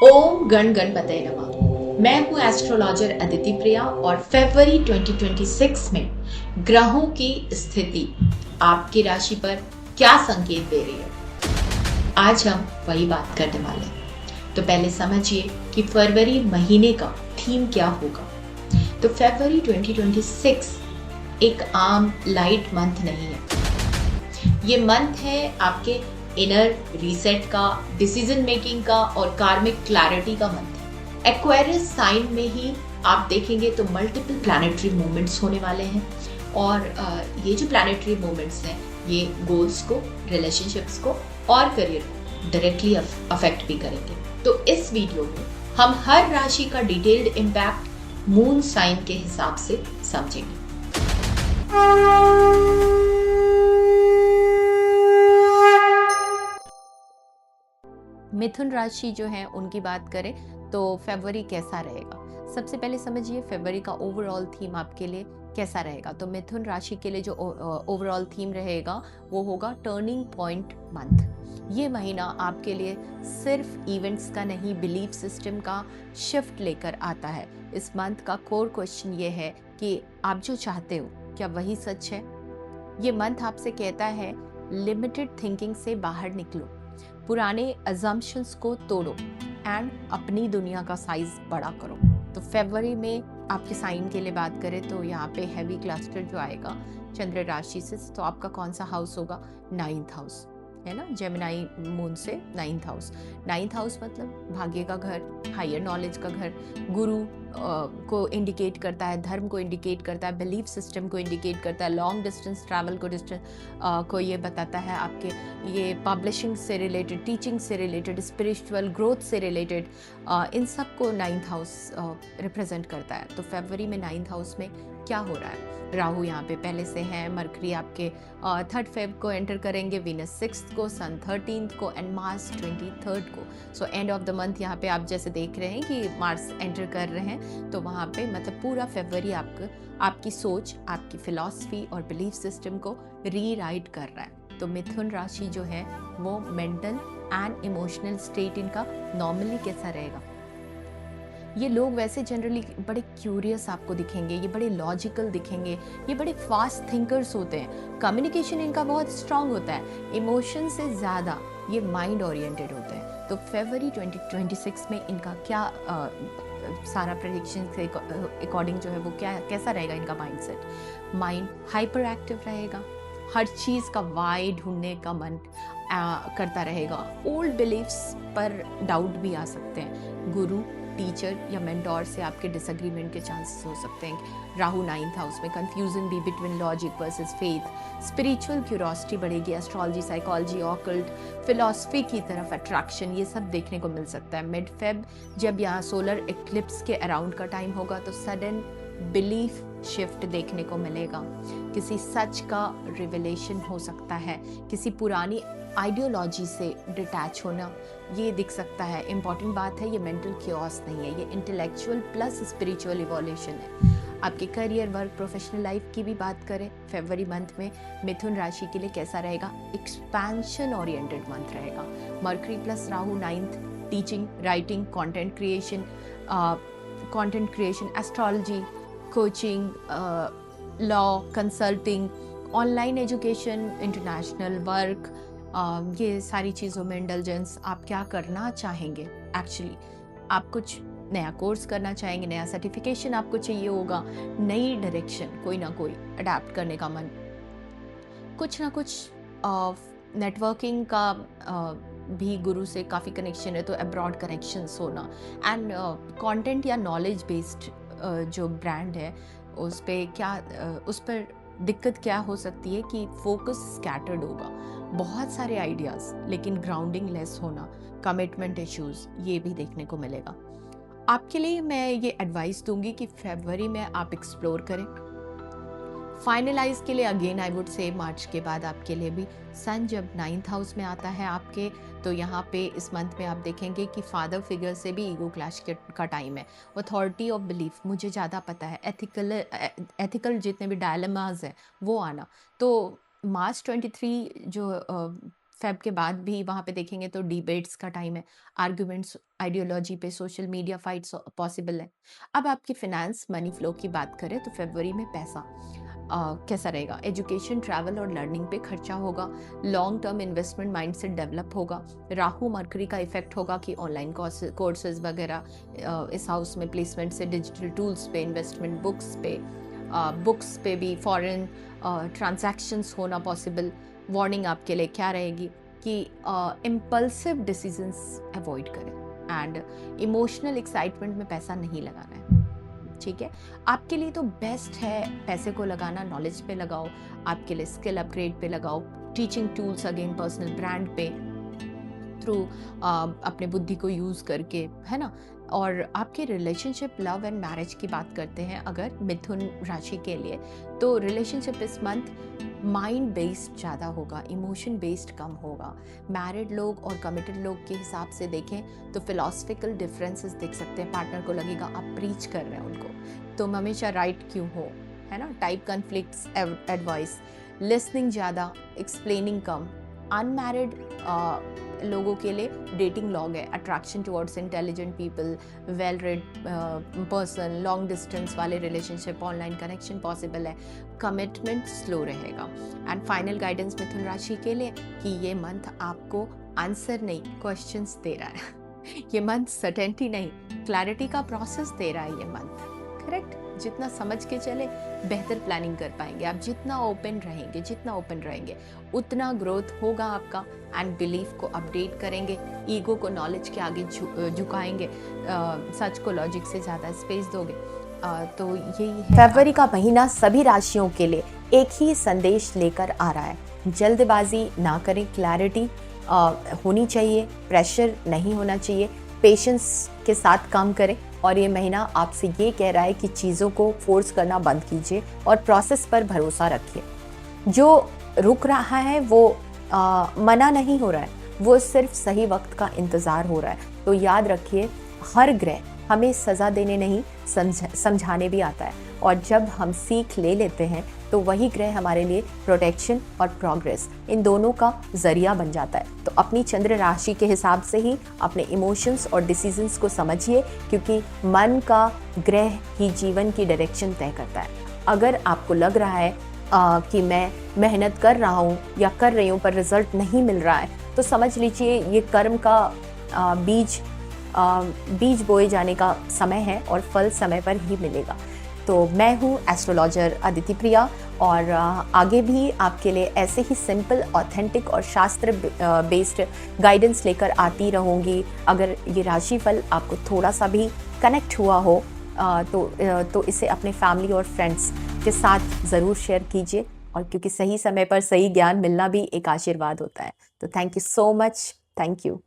ओम गण गणपतये नमः। मैं हूँ एस्ट्रोलॉजर अदिति प्रिया और फरवरी 2026 में ग्रहों की स्थिति आपकी राशि पर क्या संकेत दे रही है, आज हम वही बात करने वाले हैं। तो पहले समझिए कि फरवरी महीने का थीम क्या होगा। तो फरवरी 2026 एक आम लाइट मंथ नहीं है। ये मंथ है आपके इनर रीसेट का, डिसीजन मेकिंग का और कार्मिक क्लैरिटी का मंथ है। एक्वेरियस साइन में ही आप देखेंगे तो मल्टीपल प्लैनेटरी मूवमेंट्स होने वाले हैं और ये जो प्लैनेटरी मूवमेंट्स हैं ये गोल्स को, रिलेशनशिप्स को और करियर को डायरेक्टली अफेक्ट भी करेंगे। तो इस वीडियो में हम हर राशि का डिटेल्ड इम्पैक्ट मून साइन के हिसाब से समझेंगे। मिथुन राशि जो है उनकी बात करें तो फरवरी कैसा रहेगा। सबसे पहले समझिए फरवरी का ओवरऑल थीम आपके लिए कैसा रहेगा। तो मिथुन राशि के लिए जो ओवरऑल थीम रहेगा वो होगा टर्निंग पॉइंट मंथ। ये महीना आपके लिए सिर्फ इवेंट्स का नहीं, बिलीफ सिस्टम का शिफ्ट लेकर आता है। इस मंथ का कोर क्वेश्चन ये है कि आप जो चाहते हो क्या वही सच है। ये मंथ आपसे कहता है लिमिटेड थिंकिंग से बाहर निकलो, पुराने अजम्पशंस को तोड़ो एंड अपनी दुनिया का साइज बड़ा करो। तो फरवरी में आपके साइन के लिए बात करें तो यहाँ पे हैवी क्लस्टर जो आएगा चंद्र राशि से, तो आपका कौन सा हाउस होगा? 9th हाउस है ना, जेमिनाई मून से 9th हाउस। 9th हाउस मतलब भाग्य का घर, हायर नॉलेज का घर, गुरु को इंडिकेट करता है, धर्म को इंडिकेट करता है, बिलीफ सिस्टम को इंडिकेट करता है, लॉन्ग डिस्टेंस ट्रैवल को को ये बताता है आपके, ये पब्लिशिंग से रिलेटेड, टीचिंग से रिलेटेड, स्पिरिचुअल ग्रोथ से रिलेटेड, इन सब को 9th हाउस रिप्रेजेंट करता है। तो फरवरी में 9th हाउस में क्या हो रहा है? राहु यहाँ पे पहले से हैं, मरकरी आपके 3rd फेब को एंटर करेंगे, वीनस 6th को, सन 13th को एंड मार्स 23rd को। So end of the month यहाँ पे आप जैसे देख रहे हैं कि मार्स एंटर कर रहे हैं, तो वहाँ पे मतलब पूरा फरवरी आपकी सोच, आपकी फिलॉसफी और बिलीफ सिस्टम को रीराइट कर रहा है। तो मिथुन राशि जो है वो मेंटल एंड इमोशनल स्टेट इनका नॉर्मली कैसा रहेगा? ये लोग वैसे जनरली बड़े क्यूरियस आपको दिखेंगे, ये बड़े लॉजिकल दिखेंगे, ये बड़े फास्ट थिंकर्स होते हैं, कम्युनिकेशन इनका बहुत स्ट्रांग होता है, इमोशन से ज़्यादा ये माइंड ओरिएंटेड होते हैं। तो फरवरी 2026 में इनका क्या सारा प्रेडिक्शन के अकॉर्डिंग जो है वो कैसा रहेगा इनका माइंडसेट? माइंड हाइपर एक्टिव रहेगा, हर चीज़ का वाई ढूंढने का मन करता रहेगा, ओल्ड बिलीफ्स पर डाउट भी आ सकते हैं, गुरु, टीचर या मेंटोर से आपके डिसएग्रीमेंट के चांसेस हो सकते हैं। राहु 9th हाउस में, कंफ्यूजन भी between logic versus faith, spiritual curiosity बढ़ेगी, एस्ट्रोलॉजी, साइकोलॉजी, ऑकल्ट, फिलॉसफी की तरफ अट्रैक्शन, ये सब देखने को मिल सकता है। मिड फेब जब यहाँ सोलर एक्लिप्स के अराउंड का टाइम होगा तो सडन बिलीफ शिफ्ट देखने को मिलेगा, किसी सच का रिवेलेशन हो सकता है, किसी पुरानी आइडियोलॉजी से डिटैच होना ये दिख सकता है। इंपॉर्टेंट बात है, ये मेंटल क्योस नहीं है, ये इंटेलेक्चुअल प्लस स्पिरिचुअल इवोल्यूशन है। आपके करियर, वर्क, प्रोफेशनल लाइफ की भी बात करें, फरवरी मंथ में मिथुन राशि के लिए कैसा रहेगा? एक्सपेंशन ओरिएंटेड मंथ रहेगा। Mercury plus Rahu 9th, teaching, writing, content creation, astrology, coaching, law, consulting, online education, international work, ये सारी चीज़ों में इंडल्जेंस। आप क्या करना चाहेंगे? एक्चुअली आप कुछ नया कोर्स करना चाहेंगे, नया सर्टिफिकेशन आपको चाहिए होगा, नई डायरेक्शन कोई ना कोई अडेप्ट करने का मन, कुछ ना कुछ नेटवर्किंग का भी गुरु से काफ़ी कनेक्शन है तो अब्रॉड कनेक्शंस होना, एंड कंटेंट या नॉलेज बेस्ड जो ब्रांड है उस पे क्या उस पर दिक्कत क्या हो सकती है कि फोकस स्कैटर्ड होगा, बहुत सारे आइडियाज़ लेकिन ग्राउंडिंग लेस होना, कमिटमेंट इश्यूज ये भी देखने को मिलेगा। आपके लिए मैं ये एडवाइस दूंगी कि फरवरी में आप एक्सप्लोर करें। फाइनलाइज के लिए अगेन आई वुड से मार्च के बाद आपके लिए भी सन जब 9th हाउस में आता है आपके, तो यहाँ पे इस मंथ में आप देखेंगे कि फादर फिगर से भी ईगो क्लैश का टाइम है। अथॉरिटी ऑफ बिलीफ, मुझे ज़्यादा पता है, एथिकल जितने भी डायलेमाज हैं वो आना। तो मार्च 23 जो फेब के बाद भी वहाँ पे देखेंगे तो डिबेट्स का टाइम है, आर्ग्यूमेंट्स, आइडियोलॉजी पे, सोशल मीडिया फाइट्स पॉसिबल है। अब आपकी फाइनेंस, मनी फ्लो की बात करें तो फरवरी में पैसा कैसा रहेगा? एजुकेशन, ट्रैवल और लर्निंग पे खर्चा होगा, long term investment mindset develop होगा, राहु मरकरी का इफेक्ट होगा कि ऑनलाइन कोर्सेज वगैरह, इस हाउस में प्लेसमेंट से डिजिटल टूल्स पे इन्वेस्टमेंट, बुक्स पे भी फॉरेन ट्रांजैक्शंस होना पॉसिबल। वार्निंग आपके लिए क्या रहेगी कि इम्पल्सिव डिसीजंस अवॉइड करें एंड इमोशनल एक्साइटमेंट में पैसा नहीं लगाना है। ठीक है, आपके लिए तो बेस्ट है पैसे को लगाना नॉलेज पे लगाओ, आपके लिए स्किल अपग्रेड पे लगाओ, teaching tools, again personal brand पे, थ्रू अपने बुद्धि को यूज़ करके, है ना। और आपके रिलेशनशिप, लव एंड मैरिज की बात करते हैं अगर मिथुन राशि के लिए, तो रिलेशनशिप इस मंथ माइंड बेस्ड ज़्यादा होगा, इमोशन बेस्ड कम होगा। मैरिड लोग और कमिटेड लोग के हिसाब से देखें तो फिलोसफिकल डिफरेंसेस देख सकते हैं, पार्टनर को लगेगा आप प्रीच कर रहे हैं उनको, तुम हमेशा राइट क्यों हो, है ना। टाइप कन्फ्लिक्ट्स, एडवाइस, लिसनिंग ज़्यादा, एक्सप्लेनिंग कम। अनमैरिड लोगों के लिए डेटिंग लॉग है, attraction towards intelligent people, well read person, long distance वाले रिलेशनशिप, ऑनलाइन कनेक्शन पॉसिबल है, कमिटमेंट स्लो रहेगा। एंड फाइनल गाइडेंस मिथुन राशि के लिए कि ये मंथ आपको आंसर नहीं क्वेश्चंस दे रहा है ये मंथ सर्टेनिटी नहीं क्लैरिटी का प्रोसेस दे रहा है ये मंथ, करेक्ट। जितना समझ के चले बेहतर प्लानिंग कर पाएंगे आप, जितना ओपन रहेंगे उतना ग्रोथ होगा आपका। एंड बिलीफ को अपडेट करेंगे, ईगो को नॉलेज के आगे झुकाएंगे, सच को लॉजिक से ज़्यादा स्पेस दोगे। तो यही है। फरवरी का महीना सभी राशियों के लिए एक ही संदेश लेकर आ रहा है, जल्दबाजी ना करें, क्लैरिटी होनी चाहिए, प्रेशर नहीं होना चाहिए, पेशेंस के साथ काम करें। और ये महीना आपसे ये कह रहा है कि चीज़ों को फोर्स करना बंद कीजिए और प्रोसेस पर भरोसा रखिए। जो रुक रहा है वो मना नहीं हो रहा है, वो सिर्फ सही वक्त का इंतज़ार हो रहा है। तो याद रखिए, हर ग्रह हमें सज़ा देने नहीं समझाने भी आता है, और जब हम सीख ले लेते हैं तो वही ग्रह हमारे लिए प्रोटेक्शन और प्रोग्रेस, इन दोनों का जरिया बन जाता है। तो अपनी चंद्र राशि के हिसाब से ही अपने इमोशंस और डिसीजंस को समझिए, क्योंकि मन का ग्रह ही जीवन की डायरेक्शन तय करता है। अगर आपको लग रहा है कि मैं मेहनत कर रहा हूँ या कर रही हूँ पर रिजल्ट नहीं मिल रहा है, तो समझ लीजिए ये कर्म का बीज बोए जाने का समय है और फल समय पर ही मिलेगा। तो मैं हूँ एस्ट्रोलॉजर अदिति प्रिया, और आगे भी आपके लिए ऐसे ही सिंपल, ऑथेंटिक और शास्त्र बेस्ड गाइडेंस लेकर आती रहूँगी। अगर ये राशिफल आपको थोड़ा सा भी कनेक्ट हुआ हो तो इसे अपने फैमिली और फ्रेंड्स के साथ ज़रूर शेयर कीजिए, और क्योंकि सही समय पर सही ज्ञान मिलना भी एक आशीर्वाद होता है। तो thank you so much, thank you.